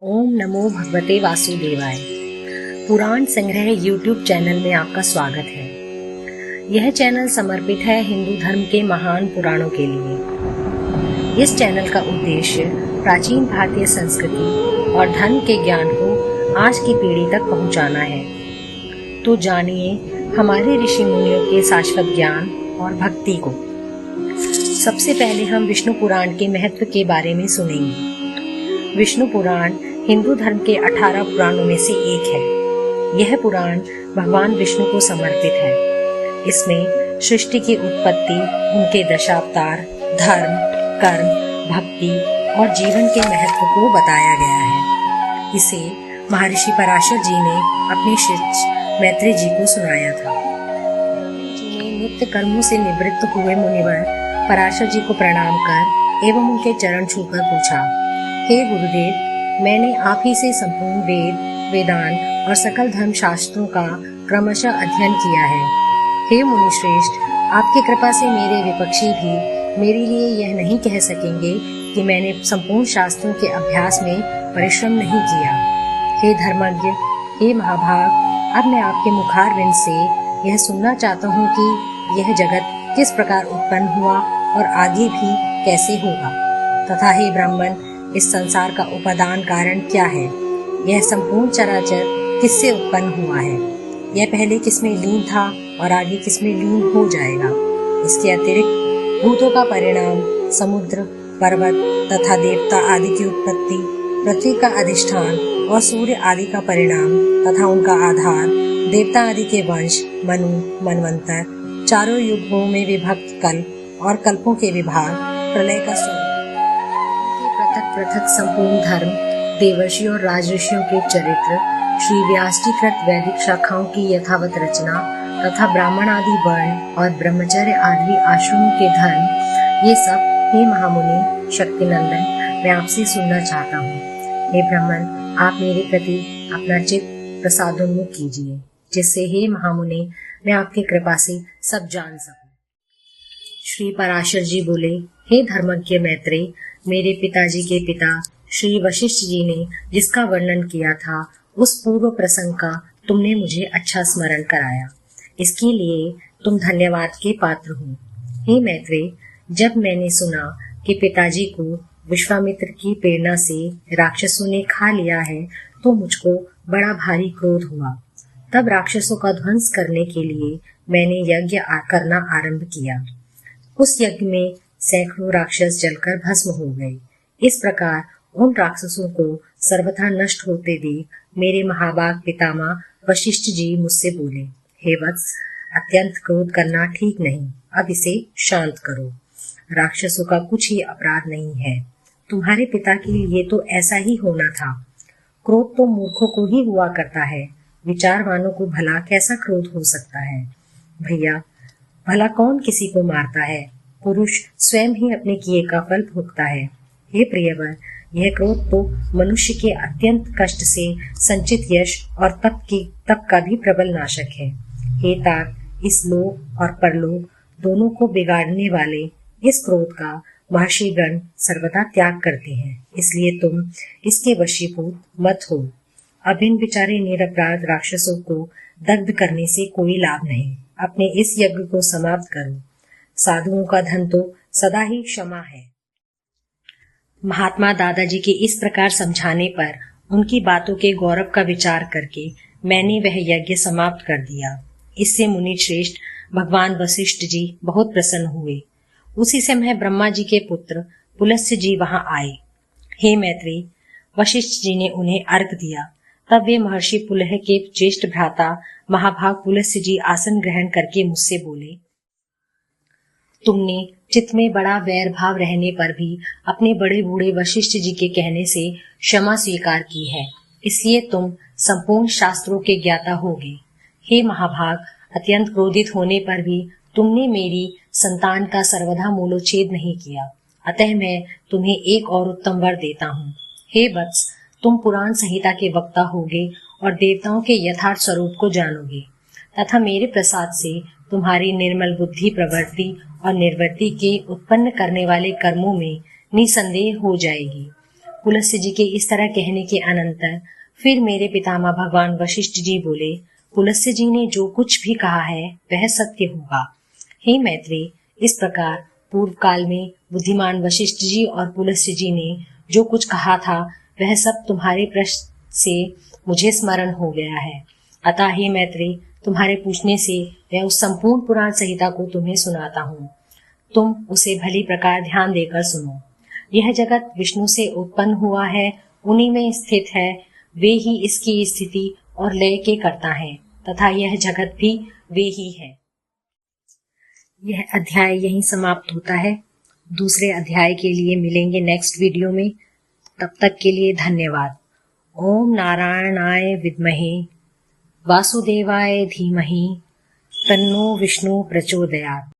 ओम नमो भगवते वासुदेवाय। पुराण संग्रह यूट्यूब चैनल में आपका स्वागत है। यह चैनल समर्पित है हिंदू धर्म के महान पुराणों के लिए। इस चैनल का उद्देश्य प्राचीन भारतीय संस्कृति और धर्म के ज्ञान को आज की पीढ़ी तक पहुंचाना है। तो जानिए हमारे ऋषि मुनियों के शाश्वत ज्ञान और भक्ति को। सबसे पहले हम विष्णु पुराण के महत्व के बारे में सुनेंगे। विष्णु पुराण हिंदू धर्म के 18 पुराणों में से एक है। यह पुराण भगवान विष्णु को समर्पित है। इसमें सृष्टि की उत्पत्ति, उनके दशावतार, धर्म, कर्म, भक्ति और जीवन के महत्व को बताया गया है। इसे महर्षि पराशर जी ने अपने शिष्य मैत्रेय जी को सुनाया था। जी ने नित्य कर्मों से निवृत्त हुए मुनिवर पराशर जी को प्रणाम कर एवं उनके चरण छूकर पूछा, हे गुरुदेव, मैंने आप ही से संपूर्ण वेद, वेदांत और सकल धर्म शास्त्रों का क्रमशः अध्ययन किया है। हे मुनिश्रेष्ठ, आपकी कृपा से मेरे विपक्षी भी मेरे लिए यह नहीं कह सकेंगे कि मैंने संपूर्ण शास्त्रों के अभ्यास में परिश्रम नहीं किया। हे धर्मज्ञ, हे महाभाग, अब मैं आपके मुखारविंद से यह सुनना चाहता हूँ कि यह जगत किस प्रकार उत्पन्न हुआ और आगे भी कैसे होगा, तथा हे ब्राह्मण, इस संसार का उपादान कारण क्या है? यह संपूर्ण चराचर किससे उत्पन्न हुआ है? यह पहले किसमें लीन था और आगे किसमें लीन हो जाएगा? इसके अतिरिक्त भूतों का परिणाम, समुद्र, पर्वत तथा देवता आदि की उत्पत्ति, पृथ्वी का अधिष्ठान और सूर्य आदि का परिणाम तथा उनका आधार, देवता आदि के वंश, मनु, मनवंतर, चारों युगों में विभक्त कल्प और कल्पों के विभाग, प्रलय का स्वरूप, पृथक पृथक संपूर्ण धर्म, देवर्षि और राजऋषियों के चरित्र, श्री व्यास जी कृत वैदिक शाखाओं की यथावत रचना तथा ब्राह्मण आदि वर्ण और ब्रह्मचर्य आदि आश्रमों के धर्म, ये सब हे महामुनि शक्तिनंदन, मैं आपसे सुनना चाहता हूँ। हे ब्राह्मण, आप मेरे प्रति अपना चित्त प्रसादोन्मुख कीजिए, जिससे हे महामुनि मैं आपकी कृपा से सब जान सकूं। श्री पराशर जी बोले, हे धर्मज्ञ मैत्रेय, मेरे पिताजी के पिता श्री वशिष्ठ जी ने जिसका वर्णन किया था, उस पूर्व प्रसंग का तुमने मुझे अच्छा स्मरण कराया। इसके लिए तुम धन्यवाद के पात्र हो। हे मैत्रेय, जब मैंने सुना कि पिताजी को विश्वामित्र की प्रेरणा से राक्षसों ने खा लिया है, तो मुझको बड़ा भारी क्रोध हुआ। तब राक्षसों का ध्वंस करने के लिए मैंने यज्ञ करना आरंभ किया। उस यज्ञ में सैकड़ों राक्षस जलकर भस्म हो गए। इस प्रकार उन राक्षसों को सर्वथा नष्ट होते देख मेरे महाभाग पितामह वशिष्ठ जी मुझसे बोले, हे वत्स, अत्यंत क्रोध करना ठीक नहीं, अब इसे शांत करो। राक्षसों का कुछ ही अपराध नहीं है। तुम्हारे पिता के लिए तो ऐसा ही होना था। क्रोध तो मूर्खों को ही हुआ करता है, विचारवानों को भला कैसा क्रोध हो सकता है? भैया, भला कौन किसी को मारता है? पुरुष स्वयं ही अपने किए का फल भोगता है। हे प्रियवर, यह क्रोध तो मनुष्य के अत्यंत कष्ट से संचित यश और तप का भी प्रबल नाशक है। हे तात, इस लोक और परलोक दोनों को बिगाड़ने वाले इस क्रोध का महर्षिगण सर्वदा त्याग करते हैं, इसलिए तुम इसके वशीभूत मत हो। अब इन बेचारे निरपराध राक्षसों को दग्ध करने से कोई लाभ नहीं। अपने इस यज्ञ को समाप्त करो। साधुओं का धन तो सदा ही क्षमा है। महात्मा दादाजी के इस प्रकार समझाने पर उनकी बातों के गौरव का विचार करके मैंने वह यज्ञ समाप्त कर दिया। इससे मुनि श्रेष्ठ भगवान वशिष्ठ जी बहुत प्रसन्न हुए। उसी समय ब्रह्मा जी के पुत्र पुलस्त्य जी वहां आए। हे मैत्रेय, वशिष्ठ जी ने उन्हें अर्घ दिया। तब वे महर्षि पुलह के ज्येष्ठ भ्राता महाभाग पुलस्त्य जी आसन ग्रहण करके मुझसे बोले, तुमने चित्त में बड़ा वैर भाव रहने पर भी अपने बड़े बूढ़े वशिष्ठ जी के कहने से क्षमा स्वीकार की है, इसलिए तुम संपूर्ण शास्त्रों के ज्ञाता होगे। हे महाभाग, अत्यंत क्रोधित होने पर भी तुमने मेरी संतान का सर्वथा मूलोच्छेद नहीं किया, अतः मैं तुम्हें एक और उत्तम वर देता हूँ। हे वत्स, तुम पुराण संहिता के वक्ता होगे और देवताओं के यथार्थ स्वरूप को जानोगे, तथा मेरे प्रसाद से तुम्हारी निर्मल बुद्धि प्रवृत्ति और निर्वृत्ति के उत्पन्न करने वाले कर्मों में निसंदेह हो जाएगी। पुलस्त्य जी के इस तरह कहने के अनंतर फिर मेरे पितामह भगवान वशिष्ठ जी बोले, पुलस्त्य जी ने जो कुछ भी कहा है वह सत्य होगा। हे मैत्री, इस प्रकार पूर्व काल में बुद्धिमान वशिष्ठ जी और पुलस्त्य जी ने जो कुछ कहा था वह सब तुम्हारे प्रश्न से मुझे स्मरण हो गया है। अतः हे मैत्री, तुम्हारे पूछने से मैं उस संपूर्ण पुराण संहिता को तुम्हें सुनाता हूँ। तुम उसे भली प्रकार ध्यान देकर सुनो। यह जगत विष्णु से उत्पन्न हुआ है, उन्हीं में स्थित है, वे ही इसकी स्थिति और लय के कर्ता हैं तथा यह जगत भी वे ही है। यह अध्याय यहीं समाप्त होता है। दूसरे अध्याय के लिए मिलेंगे नेक्स्ट वीडियो में। तब तक के लिए धन्यवाद। ओम नारायणाय विद्महे वासुदेवाय धीमहि तन्नो विष्णु प्रचोदयात्।